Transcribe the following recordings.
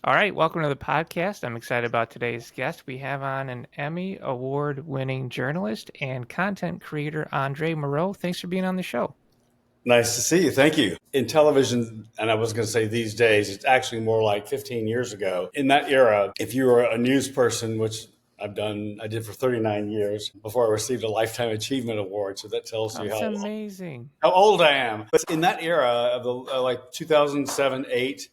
All right, welcome to the podcast. I'm excited about today's guest. We have on an Emmy award-winning journalist and content creator, Andre Moreau. Thanks for being on the show. Nice to see you. Thank you. In television, and I was going to say these days, it's actually more like 15 years ago. In that era, if you were a news person, which I did for 39 years before I received a Lifetime Achievement Award. So that tells you That's amazing. how old I am. But in that era of the like 2007, 8,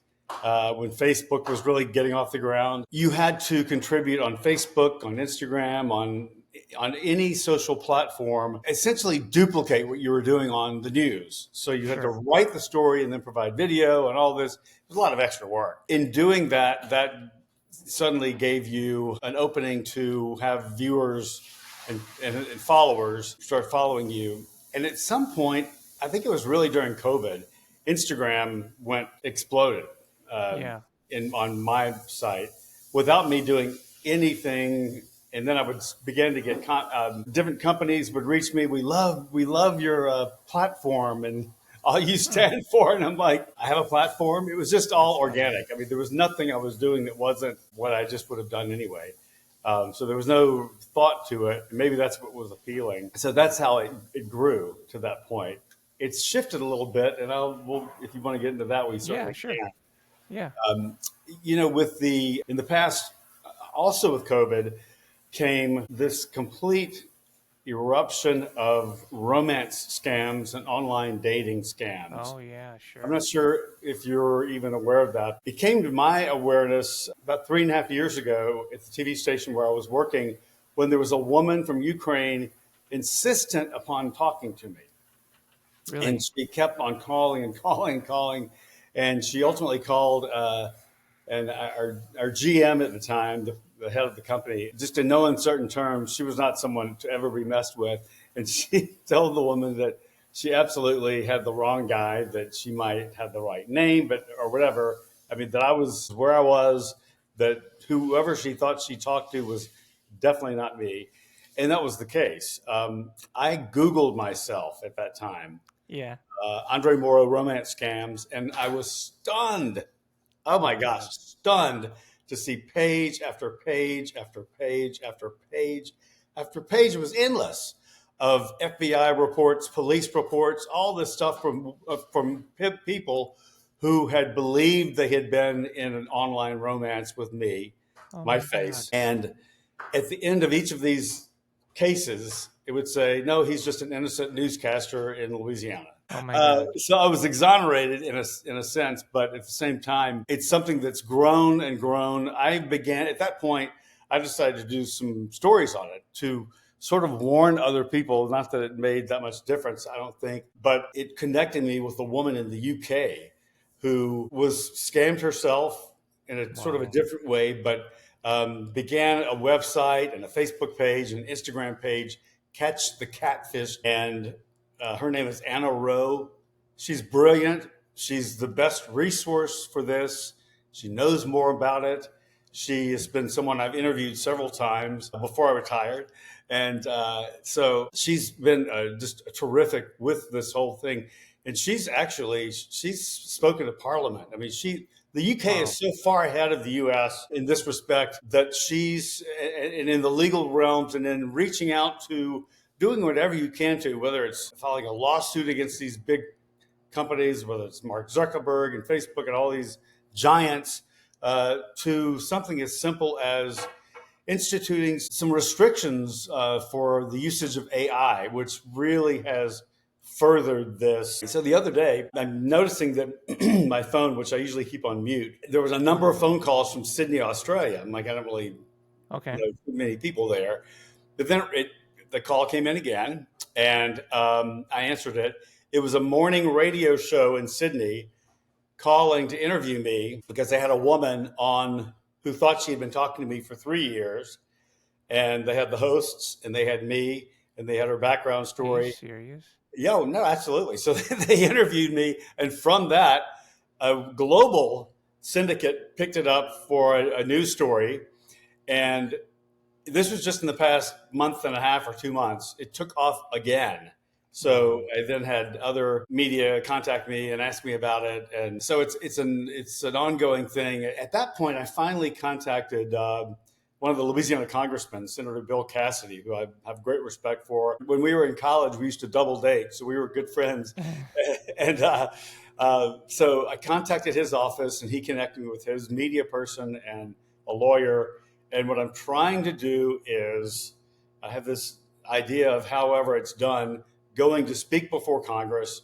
when Facebook was really getting off the ground, you had to contribute on Facebook, on Instagram, on any social platform, essentially duplicate what you were doing on the news. So you had to Sure. write the story and then provide video and all this. It was a lot of extra work. In doing that, that suddenly gave you an opening to have viewers and followers start following you. And at some point, I think it was really during COVID, Instagram exploded Yeah. on my site without me doing anything. And then I would begin to get different companies would reach me. We love your platform and all you stand for. And I'm like, I have a platform. It was just all organic. I mean, there was nothing I was doing that wasn't what I just would have done anyway. So there was no thought to it. Maybe that's what was appealing. So that's how it grew to that point. It's shifted a little bit, and if you want to get into that, we Yeah, certainly sure. can. Yeah. In the past, also with COVID, came this complete eruption of romance scams and online dating scams. Oh, yeah, I'm sure. not sure if you're even aware of that. It came to my awareness about 3.5 years ago at the TV station where I was working when there was a woman from Ukraine insistent upon talking to me. And Really? she kept on calling and calling and calling. And she ultimately called and our GM at the time, the head of the company, just in no uncertain terms, she was not someone to ever be messed with. And she told the woman that she absolutely had the wrong guy, that she might have the right name, but or whatever. I mean, that I was where I was, that whoever she thought she talked to was definitely not me. And that was the case. I Googled myself at that time, Yeah. Andre Moreau romance scams, and I was stunned. Oh my Oh, gosh, yeah. stunned to see page after page after page after page after page. It was endless of FBI reports, police reports, all this stuff from people who had believed they had been in an online romance with me, Oh, my my God. face. And at the end of each of these cases, it would say, no, he's just an innocent newscaster in Louisiana. Oh, my God. So I was exonerated in a sense, but at the same time, it's something that's grown and grown. At that point, I decided to do some stories on it to sort of warn other people. Not that it made that much difference, I don't think, but it connected me with a woman in the UK who was scammed herself in a sort of a Wow. different way, but began a website and a Facebook page and an Instagram page, Catch the Catfish. And her name is Anna Rowe. She's brilliant. She's the best resource for this. She knows more about it. She has been someone I've interviewed several times before I retired. And so she's been just terrific with this whole thing. And she's spoken to Parliament. I mean, the UK Wow. is so far ahead of the US in this respect that and in the legal realms and in reaching out to doing whatever you can to, whether it's filing a lawsuit against these big companies, whether it's Mark Zuckerberg and Facebook and all these giants, to something as simple as instituting some restrictions for the usage of AI, which really has furthered this. So the other day, I'm noticing that my phone, which I usually keep on mute, there was a number of phone calls from Sydney, Australia. I'm like, I don't really Okay. know too many people there. But then the call came in again, and I answered it. It was a morning radio show in Sydney calling to interview me because they had a woman on who thought she had been talking to me for 3 years. And they had the hosts, and they had me, and they had her background Are you story. serious? Yo, no, absolutely. So they interviewed me, and from that, a global syndicate picked it up for a news story. And this was just in the past month and a half or 2 months. It took off again. So I then had other media contact me and ask me about it, and so it's an ongoing thing. At that point, I finally contacted one of the Louisiana congressmen, Senator Bill Cassidy, who I have great respect for. When we were in college, we used to double date, so we were good friends. And so I contacted his office, and he connected me with his media person and a lawyer. And what I'm trying to do is, I have this idea of, however it's done, going to speak before Congress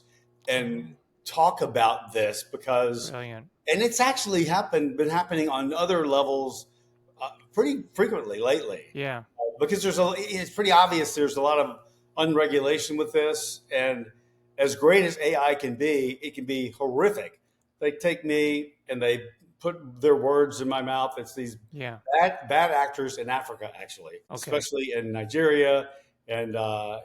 and talk about this, because, Brilliant. and it's actually been happening on other levels pretty frequently lately, Yeah. because it's pretty obvious there's a lot of unregulation with this, and as great as AI can be, it can be horrific. They take me and they put their words in my mouth. It's these Yeah. bad actors in Africa, actually, Okay. especially in Nigeria and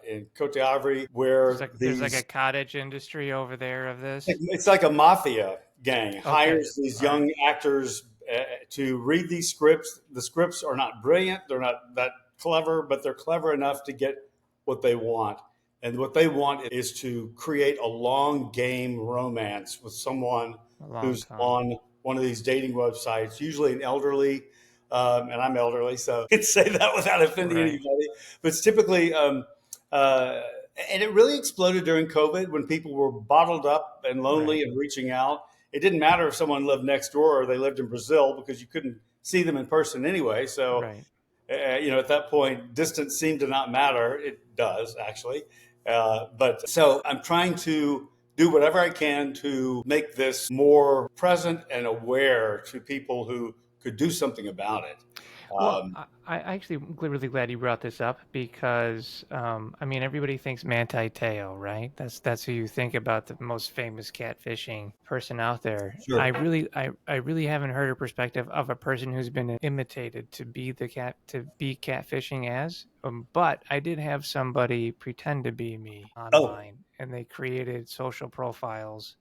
in Cote d'Ivoire, where There's like a these cottage industry over there of this. it's like a mafia gang Okay. hires these All right. young actors to read these scripts. The scripts are not brilliant; they're not that clever, but they're clever enough to get what they want. And what they want is to create a long game romance with someone A long who's con. on one of these dating websites, usually an elderly, and I'm elderly, so I can say that without offending Right. anybody. But it's typically, uh, and it really exploded during COVID when people were bottled up and lonely Right. and reaching out. It didn't matter if someone lived next door or they lived in Brazil, because you couldn't see them in person anyway. So, Right. at that point, distance seemed to not matter. It does, actually. But so I'm trying to do whatever I can to make this more present and aware to people who could do something about it. Well, Um, I actually am really glad you brought this up because I mean everybody thinks Manti Te'o, right? That's who you think about, the most famous catfishing person out there. sure. I really haven't heard a perspective of a person who's been imitated to be to be catfishing as. But I did have somebody pretend to be me Oh, online, and they created social profiles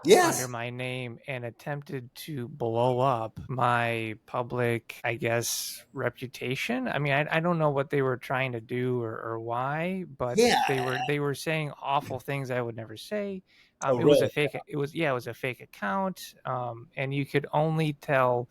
under yes. my name and attempted to blow up my public, I guess, reputation. I mean, I don't know what they were trying to do or why, but Yeah. they were saying awful things I would never say. Oh, It was a really? fake. It was yeah, it was a fake account, and you could only tell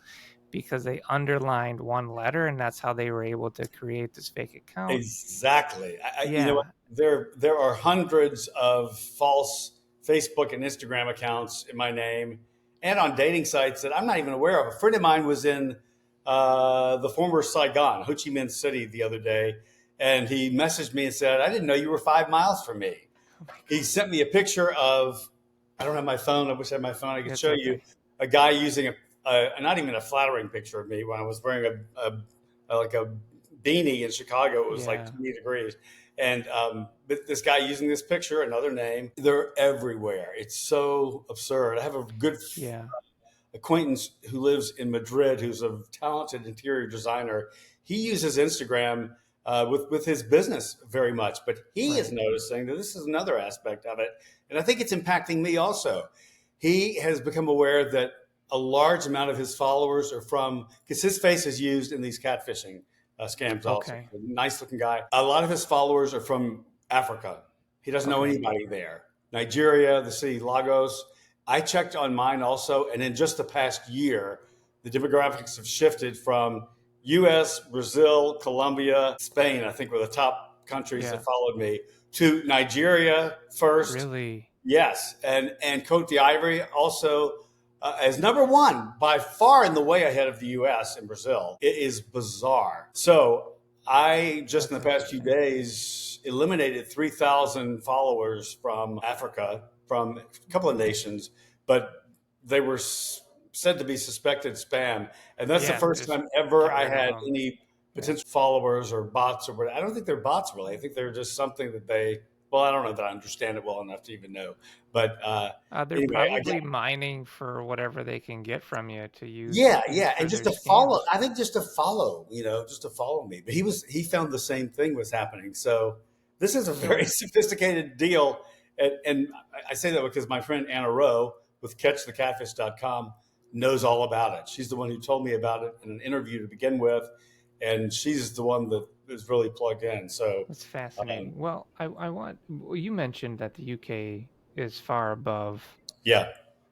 because they underlined one letter, and that's how they were able to create this fake account. Exactly. You know what? Yeah. There are hundreds of false Facebook and Instagram accounts in my name, and on dating sites that I'm not even aware of. A friend of mine was in the former Saigon, Ho Chi Minh City, the other day, and he messaged me and said, "I didn't know you were 5 miles from me." Oh my He God. sent me a picture of, I don't have my phone. I wish I had my phone. I could That's show you okay. a guy using not even a flattering picture of me when I was wearing like a beanie in Chicago. It was like Yeah. 20 degrees. And this guy using this picture, another name, they're everywhere. It's so absurd. I have a good Yeah. acquaintance who lives in Madrid, who's a talented interior designer. He uses Instagram with his business very much, but he is Right. noticing that this is another aspect of it, and I think it's impacting me also. He has become aware that a large amount of his followers are from, because his face is used in these catfishing scams. Also, Okay. a nice looking guy. A lot of his followers are from Africa. He doesn't know Okay. anybody there. Nigeria, the city Lagos. I checked on mine also, and in just the past year, the demographics have shifted from U.S., Brazil, Colombia, Spain. I think were the top countries that Yeah. followed me, to Nigeria first. Really. Yes, and Cote d'Ivoire also as number one, by far in the way ahead of the U.S. and Brazil. It is bizarre. So I just in That's the past few interesting. days eliminated 3,000 followers from Africa, from a couple of nations, but they were said to be suspected spam, and that's the Yeah, first just time ever get I rid of had them. any Yeah. potential followers or bots or whatever. I don't think they're bots really. I think they're just something that they. Well, I don't know that I understand it well enough to even know, but They're anyway, probably mining for whatever they can get from you to yeah, use yeah, for and just their to follow. scams. I think just to follow, just to follow me. But he found the same thing was happening. So this is a very So, sophisticated deal, and I say that because my friend Anna Rowe with CatchTheCatfish.com knows all about it. She's the one who told me about it in an interview to begin with, and she's the one that is really plugged in. So, That's um, fascinating. Well, you mentioned that the UK is far above yeah.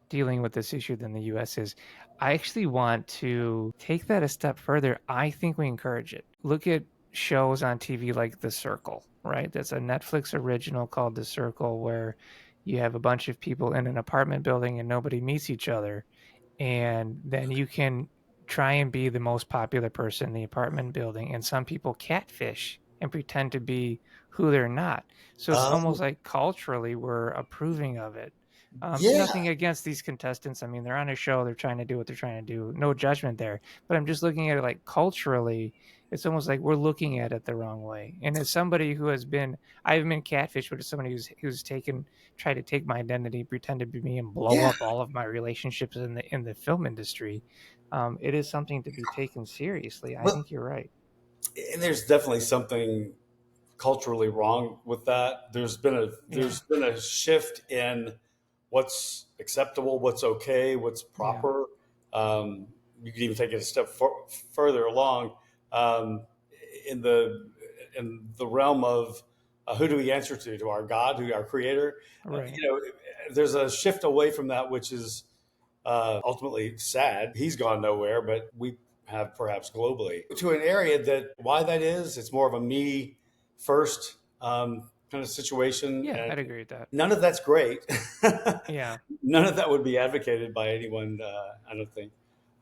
dealing with this issue than the US is. I actually want to take that a step further. I think we encourage it. Look at shows on TV like The Circle, right? That's a Netflix original called The Circle, where you have a bunch of people in an apartment building and nobody meets each other. And then you can try and be the most popular person in the apartment building. And some people catfish and pretend to be who they're not. So it's Um, almost like culturally we're approving of it. yeah. Nothing against these contestants. I mean, they're on a show, they're trying to do what they're trying to do. No judgment there. But I'm just looking at it like culturally, it's almost like we're looking at it the wrong way. And as somebody who has been, I've been catfished, but as somebody who's taken try to take my identity, pretend to be me, and blow Yeah. up all of my relationships in the film industry. It is something to be taken seriously. I Well, think you're right. and there's definitely something culturally wrong with that. Yeah, There's been a shift in what's acceptable, what's okay, what's yeah, proper. You could even take it a step further along um, in the realm of who do we answer to our God, who our Creator. right. There's a shift away from that, which is ultimately sad. He's gone nowhere, but we have perhaps globally to an area that why that is. It's more of a me first kind of situation, Yeah, and I'd agree with that. none of that's great. Yeah. None of that would be advocated by anyone. I don't think.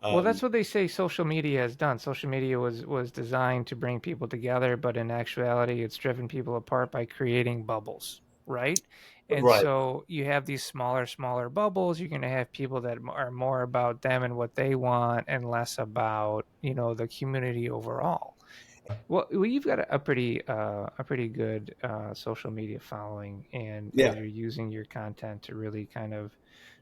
Well, Um, that's what they say social media has done. Social media was designed to bring people together, but in actuality, it's driven people apart by creating bubbles, right? And right. so you have these smaller bubbles. You're going to have people that are more about them and what they want, and less about, the community overall. Well, you've got a pretty good social media following, and Yeah. you're using your content to really kind of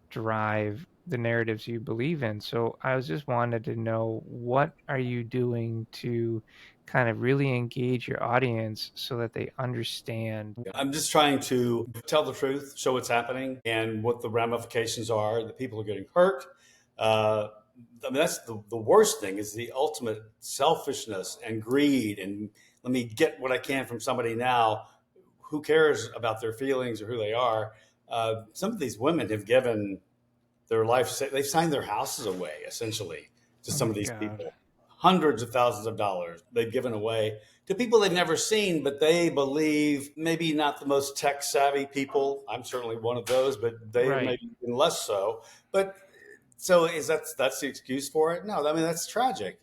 drive the narratives you believe in. So I was just wanted to know, what are you doing to kind of really engage your audience so that they understand? I'm just trying to tell the truth, show what's happening, and what the ramifications are. That people are getting hurt. Uh, I mean, that's the worst thing is the ultimate selfishness and greed. And let me get what I can from somebody now. Who cares about their feelings or who they are? Some of these women have given their life, they've signed their houses away essentially to Oh some my of these God. people. Hundreds of thousands of dollars they've given away to people they've never seen, but they believe maybe not the most tech savvy people. I'm certainly one of those, but they are Right. maybe even less so. But so is that's the excuse for it? No, I mean that's tragic.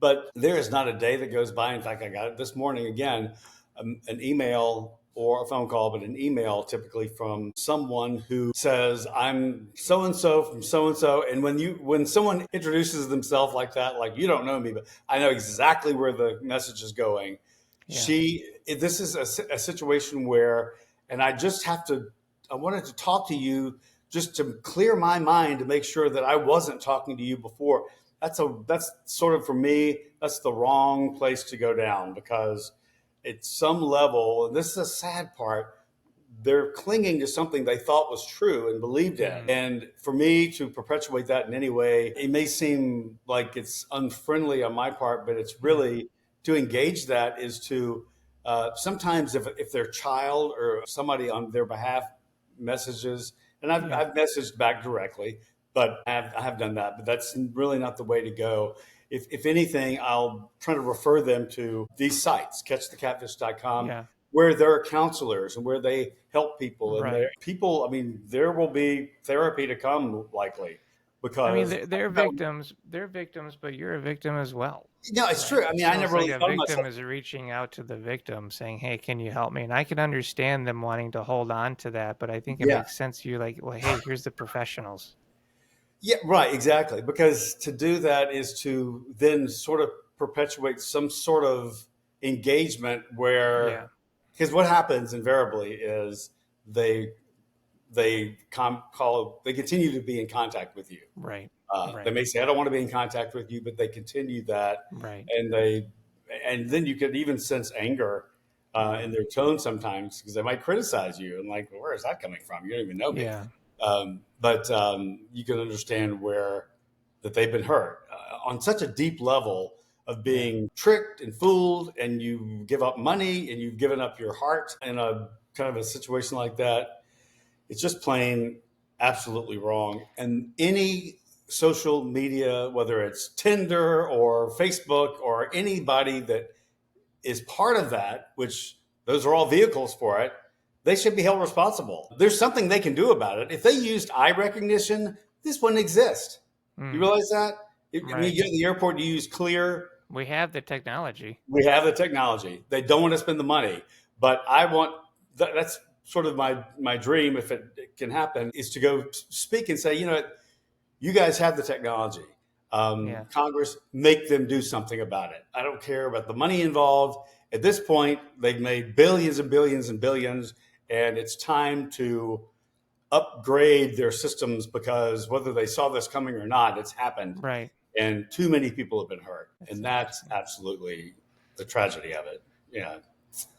But there is not a day that goes by. In fact, I got it this morning again, an email or a phone call, but an email typically from someone who says, "I'm so and so from so and so." And when someone introduces themselves like that, like you don't know me, but I know exactly where the message is going. Yeah. This is a situation where, and I wanted to talk to you just to clear my mind to make sure that I wasn't talking to you before. That's sort of for me, that's the wrong place to go down because at some level, and this is a sad part, they're clinging to something they thought was true and believed in. Mm. And for me to perpetuate that in any way, it may seem like it's unfriendly on my part, but it's Yeah. really to engage that is to sometimes if their child or somebody on their behalf messages, and Yeah. I've messaged back directly, but I have done that, but that's really not the way to go. If anything, I'll try to refer them to these sites, catchthecatfish.com, Yeah. where there are counselors and where they help people. And there Right. people, I mean, there will be therapy to come likely I mean, because they're victims. They're victims, but you're a victim as well, no, it's right? true. I mean, I So it's never like really a thought of victim myself. is reaching out to the victim saying, "Hey, can you help me?" And I can understand them wanting to hold on to that, but I think it Yeah. makes sense. You're like, "Well, hey, here's the professionals." Yeah, right, exactly. Because to do that is to then sort of perpetuate some sort of engagement where, Yeah. because what happens invariably is they they continue to be in contact with you. Right. They Right. may say, "I don't want to be in contact with you," but they continue that, Right. and then you could even sense anger Yeah. in their tone sometimes because they might criticize you and like, "Where is that coming from? You don't even know me." Yeah. But you can understand where that they've been hurt on such a deep level. of being tricked and fooled, and you give up money and you've given up your heart in a kind of a situation like that. It's just plain absolutely wrong. And any social media, whether it's Tinder or Facebook or anybody that is part of that, which those are all vehicles for it, they should be held responsible. There's something they can do about it. If they used eye recognition, this wouldn't exist. You Mm, realize that? When you right. get to the airport, you use Clear. We have the technology. We have the technology. They don't want to spend the money, but I want that's sort of my dream, if it can happen, is to go speak and say, you guys have the technology. Yeah. Congress, make them do something about it. I don't care about the money involved. At this point, they've made billions and billions and billions, and it's time to upgrade their systems, because whether they saw this coming or not, it's happened, Right. and too many people have been hurt, That's and that's interesting. absolutely the tragedy of it. Yeah.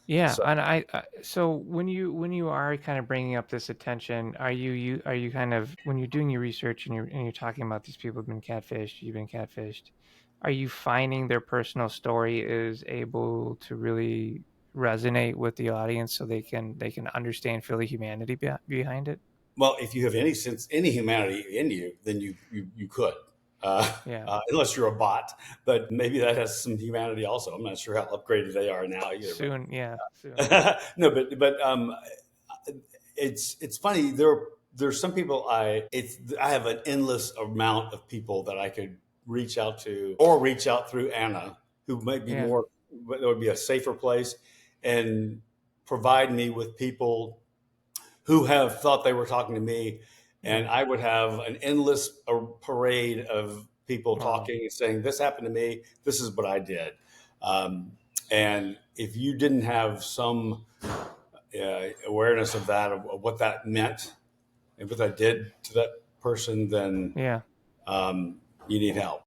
Yeah, So, and so when you are kind of bringing up this attention, are you kind of, when you're doing your research and you're talking about these people who've been catfished, you've been catfished, are you finding their personal story is able to really resonate with the audience so they can understand, feel the humanity behind it? well, if you have any sense, any humanity in you, then you could. Yeah. Unless you're a bot, but maybe that has some humanity also. I'm not sure how upgraded they are now either. Soon, yeah, soon. But no, but it's funny. There's some people I have an endless amount of people that I could reach out to, or reach out through Anna, who might be Yeah. more, that would be a safer place, and provide me with people who have thought they were talking to me, and Yeah. I would have an endless parade of people Wow. talking and saying, "This happened to me. This is what I did." Um, and if you didn't have some awareness of that, of what that meant and what that did to that person, then Yeah. um, you need help.